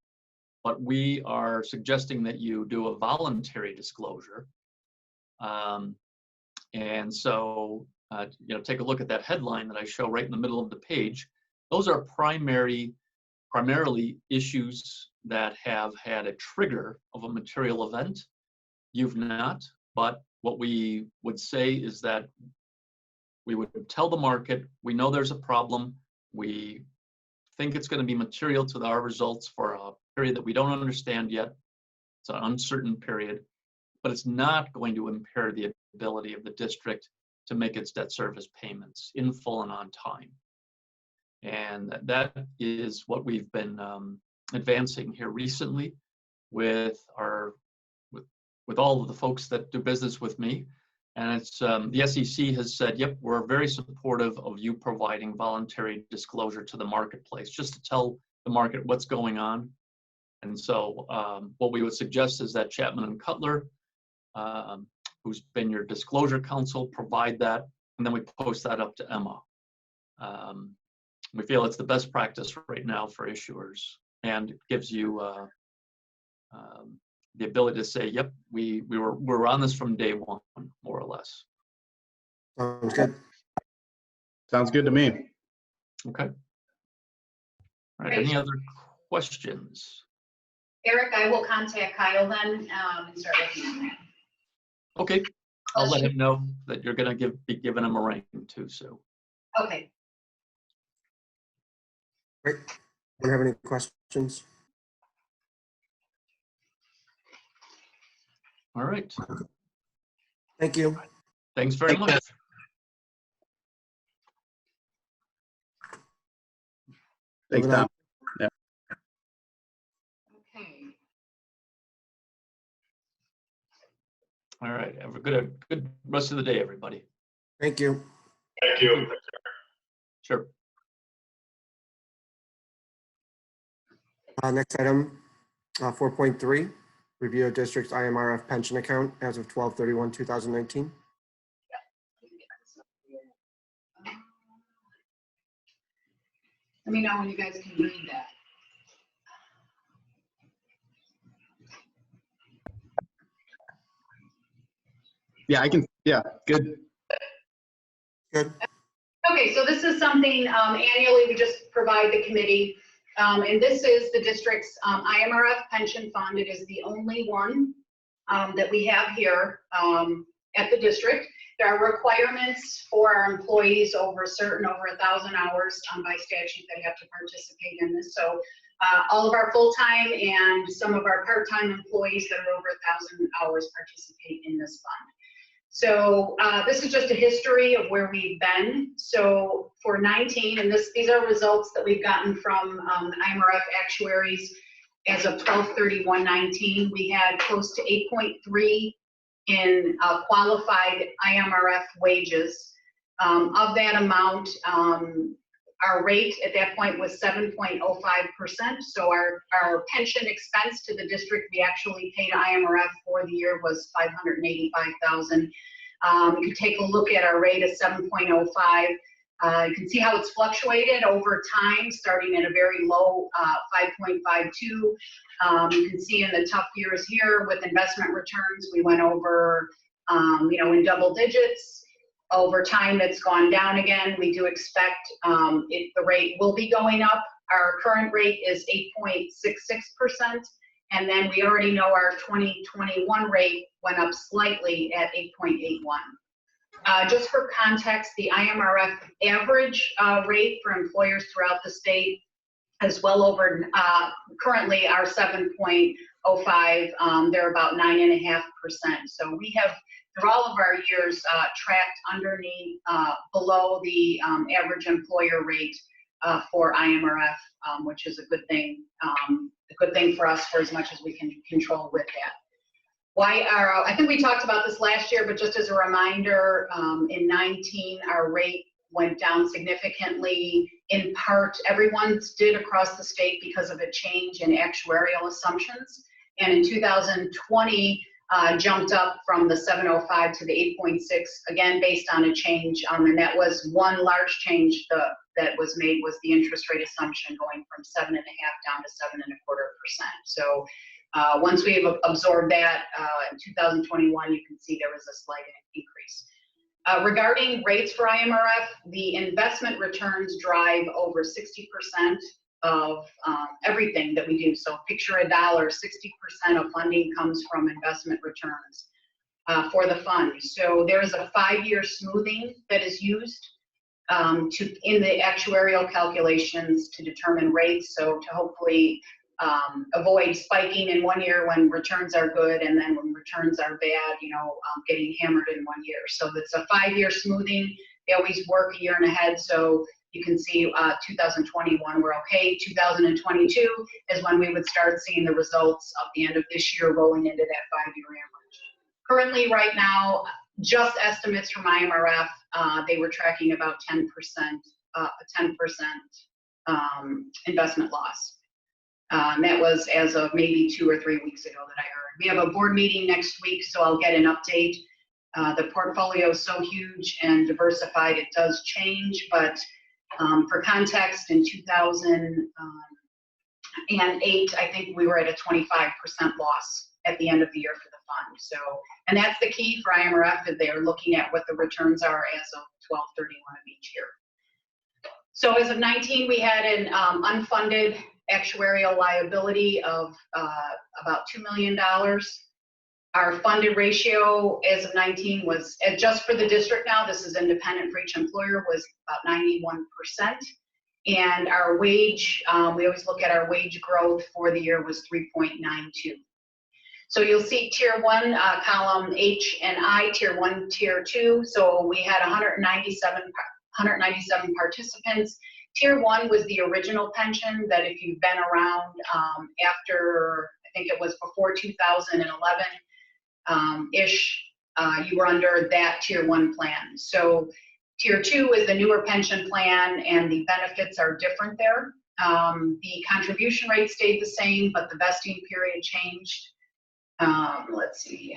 But we are suggesting that you do a voluntary disclosure. And so, take a look at that headline that I show right in the middle of the page. Those are primarily issues that have had a trigger of a material event. You've not, but what we would say is that we would tell the market, we know there's a problem. We think it's going to be material to our results for a period that we don't understand yet. It's an uncertain period, but it's not going to impair the ability of the district to make its debt service payments in full and on time. And that is what we've been advancing here recently with all of the folks that do business with me. And it's the SEC has said, yep, we're very supportive of you providing voluntary disclosure to the marketplace, just to tell the market what's going on. And so what we would suggest is that Chapman and Cutler, who's been your disclosure counsel, provide that, and then we post that up to Emma. We feel it's the best practice right now for issuers, and it gives you the ability to say, yep, we're on this from day one, more or less. Sounds good. Sounds good to me. Okay. All right, any other questions? Eric, I will contact Kyle then and start looking at that. Okay, I'll let him know that you're going to be giving him a rank too. So. Okay. Great. Do you have any questions? All right. Thank you. Thanks very much. Thanks, Moving Tom. Okay. All right. Have a good rest of the day, everybody. Thank you. Thank you. Sure. Next item, 4.3, review of district's IMR F pension account as of 12/31/2019. Let me know when you guys can read that. Yeah, I can. Yeah, good. Good. Okay, so this is something annually we just provide the committee. And this is the district's Imr F Pension Fund. It is the only one that we have here at the district. There are requirements for our employees over 1,000 hours by statute that have to participate in this. So all of our full-time and some of our part-time employees that are over 1,000 hours participate in this fund. So this is just a history of where we've been. So for 19, and these are results that we've gotten from the Imr F actuaries as of 12/31/19. We had close to 8.3 in qualified IMRF wages. Of that amount, our rate at that point was 7.05%. So our pension expense to the district we actually paid IMRF for the year was $585,000. You can take a look at our rate of 7.05. You can see how it's fluctuated over time, starting at a very low 5.52. You can see in the tough years here with investment returns, we went over, in double digits. Over time, it's gone down again. We do expect the rate will be going up. Our current rate is 8.66%. And then we already know our 2021 rate went up slightly at 8.81. Just for context, the IMRF average rate for employers throughout the state is well over, currently our 7.05, they're about 9.5%. So we have, through all of our years, tracked underneath, below the average employer rate for IMRF, which is a good thing for us for as much as we can control with that. I think we talked about this last year, but just as a reminder, in 19, our rate went down significantly. In part, everyone's did across the state because of a change in actuarial assumptions. And in 2020, jumped up from the 705 to the 8.6, again, based on a change. And that was one large change that was made was the interest rate assumption going from 7.5 down to 7.25%. So once we've absorbed that in 2021, you can see there was a slight increase. Regarding rates for IMRF, the investment returns drive over 60% of everything that we do. So picture $1, 60% of funding comes from investment returns for the fund. So there is a 5-year smoothing that is used in the actuarial calculations to determine rates. So to hopefully avoid spiking in 1 year when returns are good, and then when returns are bad, getting hammered in 1 year. So it's a 5-year smoothing. They always work a year and ahead. So you can see 2021, we're okay. 2022 is when we would start seeing the results of the end of this year rolling into that 5-year average. Currently, right now, just estimates from IMRF, they were tracking about 10% investment loss. And that was as of maybe 2 or 3 weeks ago that I heard. We have a board meeting next week, so I'll get an update. The portfolio is so huge and diversified, it does change, but for context, in 2008, I think we were at a 25% loss at the end of the year for the fund. So, and that's the key for IMRF, is they are looking at what the returns are as of 12/31 of each year. So as of 19, we had an unfunded actuarial liability of about $2 million. Our funded ratio as of 19 was, just for the district now, this is independent for each employer, was about 91%. And our wage, we always look at our wage growth for the year, was 3.92. So you'll see tier 1, column H and I, tier 1, tier 2. So we had 197 participants. Tier 1 was the original pension that if you've been around after, I think it was before 2011, ish, you were under that tier 1 plan. So tier 2 is the newer pension plan, and the benefits are different there. The contribution rate stayed the same, but the vesting period changed. Let's see.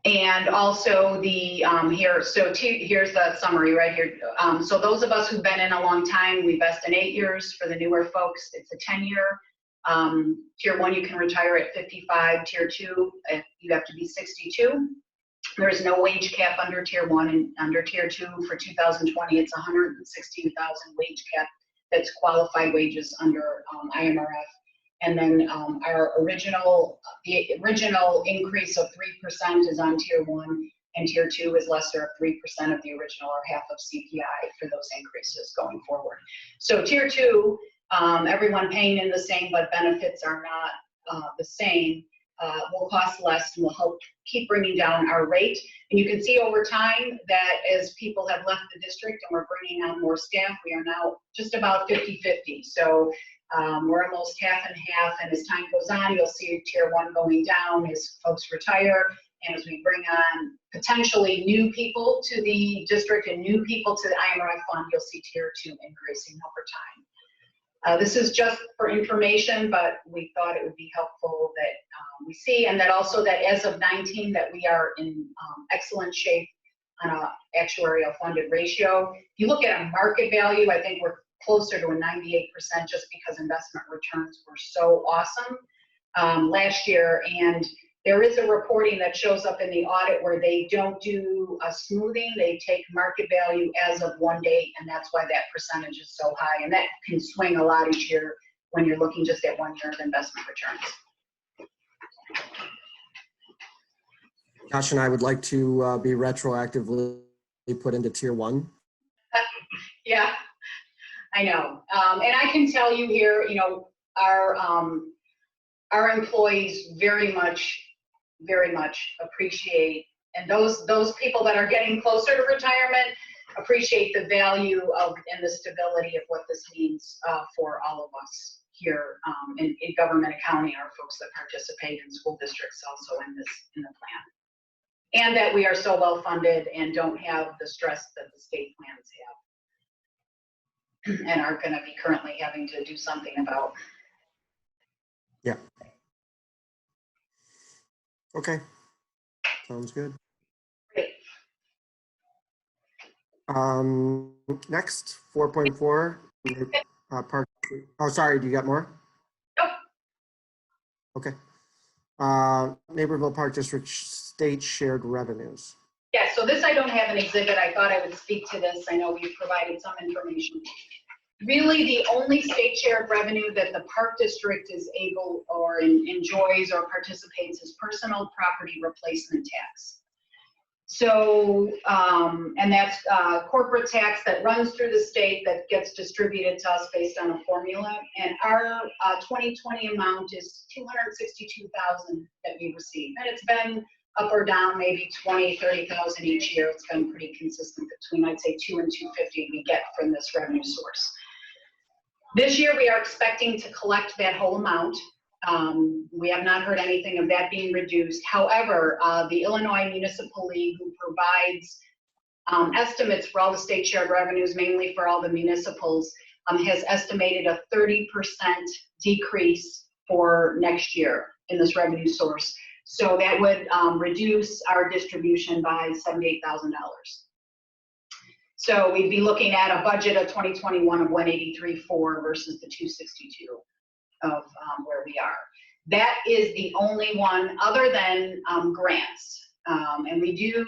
And also the here's the summary right here. So those of us who've been in a long time, we vest in 8 years. For the newer folks, it's a 10-year. Tier 1, you can retire at 55. Tier 2, you have to be 62. There is no wage cap under tier 1, and under tier 2 for 2020, it's 116,000 wage cap. That's qualified wages under IMRF. And then the original increase of 3% is on tier 1, and tier 2 is lesser of 3% of the original, or half of CPI for those increases going forward. So tier 2, everyone paying in the same, but benefits are not the same, will cost less and will help keep bringing down our rate. And you can see over time that as people have left the district and we're bringing on more staff, we are now just about 50-50. So we're almost half and half, and as time goes on, you'll see tier 1 going down as folks retire, and as we bring on potentially new people to the district and new people to the IMRF fund, you'll see tier 2 increasing over time. This is just for information, but we thought it would be helpful that we see, and that also that as of 19, that we are in excellent shape on a actuarial funded ratio. If you look at a market value, I think we're closer to a 98%, just because investment returns were so awesome last year. And there is a reporting that shows up in the audit where they don't do a smoothing, they take market value as of one date, and that's why that percentage is so high. And that can swing a lot each year when you're looking just at 1 year of investment returns. Josh and I would like to be retroactively put into tier 1. Yeah, I know. And I can tell you here, our employees very much appreciate, and those people that are getting closer to retirement appreciate the value of and the stability of what this means for all of us here in government accounting, our folks that participate in school districts also in the plan. And that we are so well funded and don't have the stress that the state plans have and are going to be currently having to do something about. Yeah. Okay. Sounds good. Great. Next, 4.4, park. Oh, sorry, do you got more? Nope. Okay. Naperville Park District state shared revenues. Yeah, so this I don't have an exhibit. I thought I would speak to this. I know we've provided some information. Really, the only state shared revenue that the park district is able or enjoys or participates is personal property replacement tax. So, and that's corporate tax that runs through the state that gets distributed to us based on a formula. And our 2020 amount is $262,000 that we receive. And it's been up or down maybe 20, 30,000 each year. It's been pretty consistent between, I'd say, 2 and 250 we get from this revenue source. This year, we are expecting to collect that whole amount. We have not heard anything of that being reduced. However, the Illinois Municipal League, who provides estimates for all the state shared revenues, mainly for all the municipals, has estimated a 30% decrease for next year in this revenue source. So that would reduce our distribution by $78,000. So we'd be looking at a budget of 2021 of 183.4 versus the 262 of where we are. That is the only one other than grants. And we do,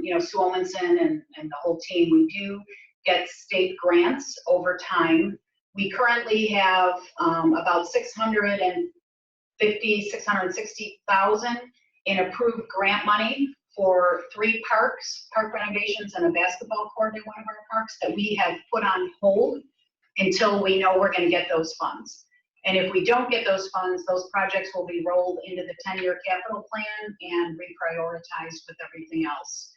you know, Sue Olmanson and the whole team, we do get state grants over time. We currently have about 660,000 in approved grant money for 3 parks, park renovations and a basketball court in one of our parks that we have put on hold until we know we're going to get those funds. And if we don't get those funds, those projects will be rolled into the 10-year capital plan and reprioritized with everything else.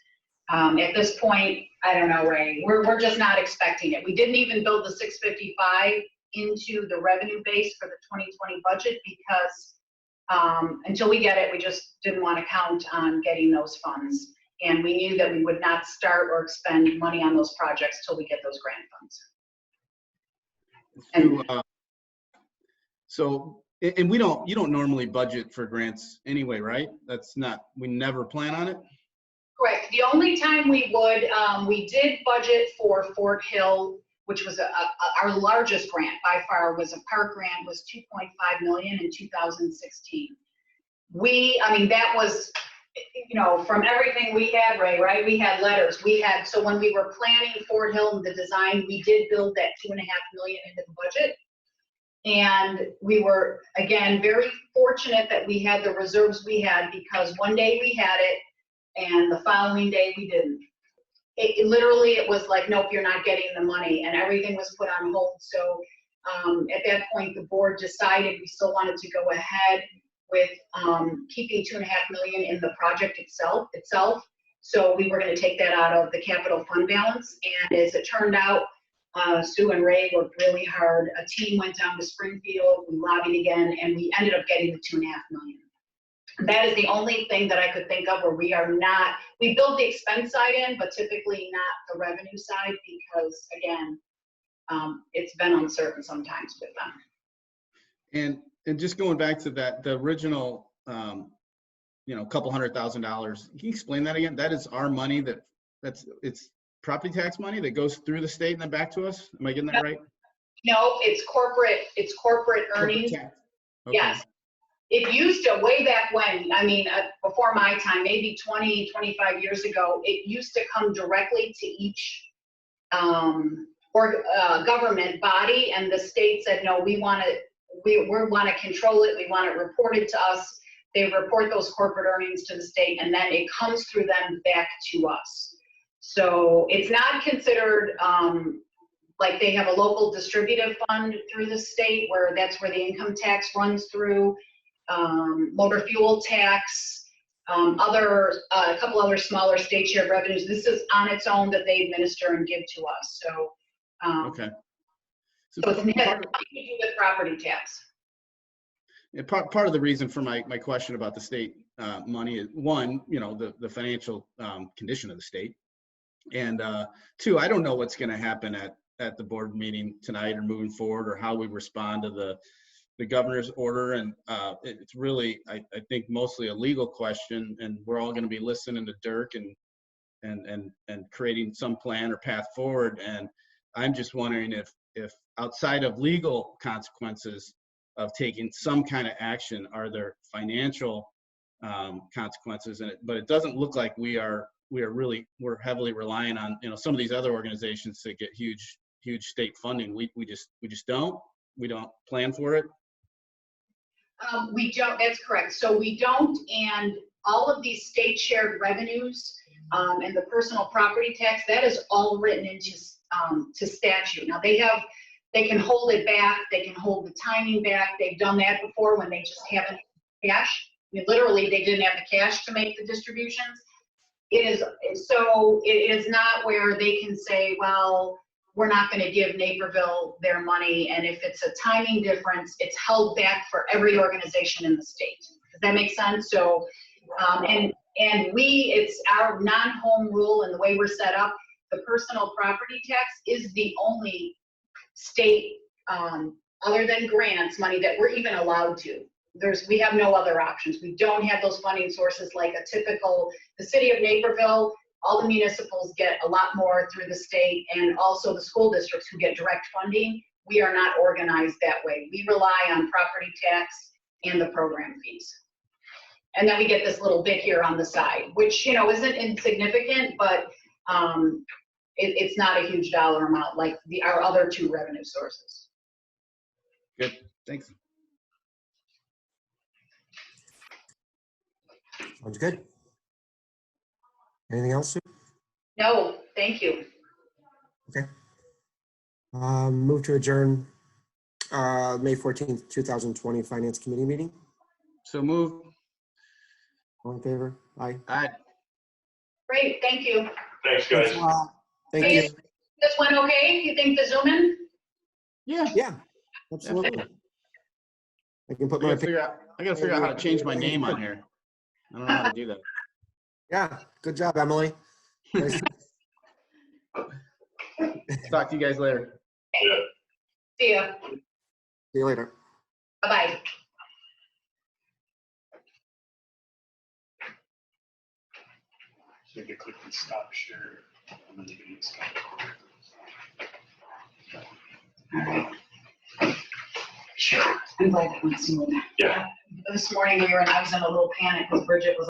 At this point, I don't know, Ray, we're just not expecting it. We didn't even build the 655 into the revenue base for the 2020 budget because until we get it, we just didn't want to count on getting those funds. And we knew that we would not start or expend money on those projects till we get those grant funds. And So, and you don't normally budget for grants anyway, right? That's not, we never plan on it? correct. The only time we would, we did budget for Fort Hill, which was our largest grant by far, was a park grant, was 2.5 million in 2016. I mean, that was, you know, from everything we had, Ray, right? We had letters. So when we were planning Fort Hill and the design, we did build that 2.5 million into the budget. And we were, again, very fortunate that we had the reserves we had, because one day we had it and the following day we didn't. It literally, it was like, nope, you're not getting the money, and everything was put on hold. So at that point, the board decided we still wanted to go ahead with keeping 2.5 million in the project itself. So we were going to take that out of the capital fund balance. And as it turned out, Sue and Ray worked really hard. A team went down to Springfield, we lobbied again, and we ended up getting the 2.5 million. That is the only thing that I could think of where we are not, we build the expense side in, but typically not the revenue side, because again, it's been uncertain sometimes with them. And just going back to that, the original, you know, couple $100,000, can you explain that again? That is our money it's property tax money that goes through the state and then back to us? Am I getting that right? No, it's corporate earnings. Okay. Yes. It used to, way back when, I mean, before my time, maybe 20, 25 years ago, it used to come directly to each government body, and the state said, no, we want to control it, we want it reported to us. They report those corporate earnings to the state, and then it comes through them back to us. So it's not considered, like they have a local distributive fund through the state where that's where the income tax runs through. Motor fuel tax, a couple other smaller state shared revenues. This is on its own that they administer and give to us. So, Okay. So it has nothing to do with property tax. Yeah, part of the reason for my question about the state money is, one, you know, the financial condition of the state, and two, I don't know what's going to happen at the board meeting tonight or moving forward, or how we respond to the governor's order, and it's really, I think, mostly a legal question, and we're all going to be listening to Dirk and creating some plan or path forward. And I'm just wondering if outside of legal consequences of taking some kind of action, are there financial consequences in it? But it doesn't look like we're heavily relying on, you know, some of these other organizations to get huge state funding. We just don't plan for it. We don't, that's correct. So we don't, and all of these state shared revenues and the personal property tax, that is all written into to statute. Now they can hold it back, they can hold the timing back. They've done that before when they just haven't cash. I mean, literally, they didn't have the cash to make the distributions. It is not where they can say, well, we're not going to give Naperville their money, and if it's a timing difference, it's held back for every organization in the state. Does that make sense? So, and it's our non-home rule, and the way we're set up, the personal property tax is the only state, other than grants money, that we're even allowed to. We have no other options. We don't have those funding sources like the city of Naperville. All the municipals get a lot more through the state, and also the school districts who get direct funding. We are not organized that way. We rely on property tax and the program fees. And then we get this little bit here on the side, which, you know, isn't insignificant, but it's not a huge dollar amount like our other two revenue sources. Good, thanks. Sounds good. Anything else, Sue? No, thank you. Okay. Move to adjourn May 14th, 2020 Finance Committee meeting. So move. All in favor? Aye. Aye. Great, thank you. Thanks, guys. Thanks a lot. Thank Hey, you. This went okay? You think the Zoom in? Yeah. Absolutely. I can put I my, gotta figure out how to change my name on here. I don't know how to do that. yeah, good job, Emily. Nice. Talk to you guys later. Yeah. See ya. See you later. Bye-bye. So you can click the stop share and then you can stop. I'm glad that went smooth. Yeah. This morning I was in a little panic because Bridget was